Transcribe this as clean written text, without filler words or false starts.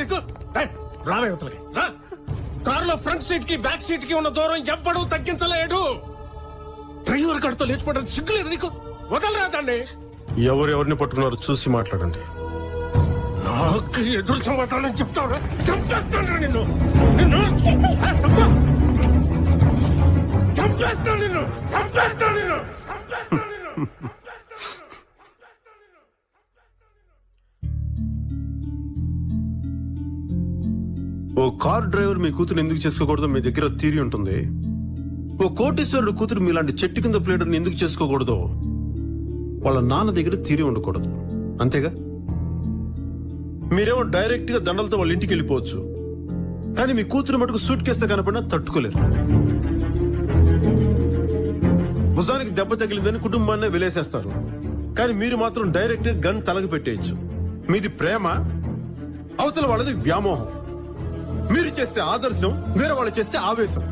నీకు రావే అవతలకి రా. కారులో ఫ్రంట్ సీట్ కి బ్యాక్ సీట్ కి ఉన్న దూరం ఎవ్వడూ తగ్గించలేడు. డ్రైవర్ గడితో లేచిపోవడానికి సిగ్గులేదు నీకు? వదలరా దాన్ని. ఎవరెవరిని పట్టుకున్నారో చూసి మాట్లాడండి. నాకు ఎదురు సమాధానం చెప్తావురా? చంపేస్తాను నిన్ను. చంపేస్తాను నిన్ను. ఓ కార్ డ్రైవర్ మీ కూతురు ఎందుకు చేసుకోకూడదు మీ దగ్గర థియరీ ఉంటుంది. ఓ కోటీశ్వరుడు కూతురు మీలాంటి చెట్టు కింద ప్లేడర్ని ఎందుకు చేసుకోకూడదు వాళ్ళ నాన్న దగ్గర థియరీ ఉండకూడదు. అంతేగా? మీరేమో డైరెక్ట్ గా దండలతో వాళ్ళ ఇంటికి వెళ్ళిపోవచ్చు, కానీ మీ కూతురు మటుకు సూట్ కేస్తే కనపడినా తట్టుకోలేరు. భుజానికి దెబ్బ తగిలిందని కుటుంబాన్నే వెలేసేస్తారు, కానీ మీరు మాత్రం డైరెక్ట్ గా గన్ తలకి పెట్టేయచ్చు. మీది ప్రేమ, అవతల వాళ్ళది వ్యామోహం. మీరు చేస్తే ఆదర్శం, వేరే వాళ్ళు చేస్తే ఆవేశం.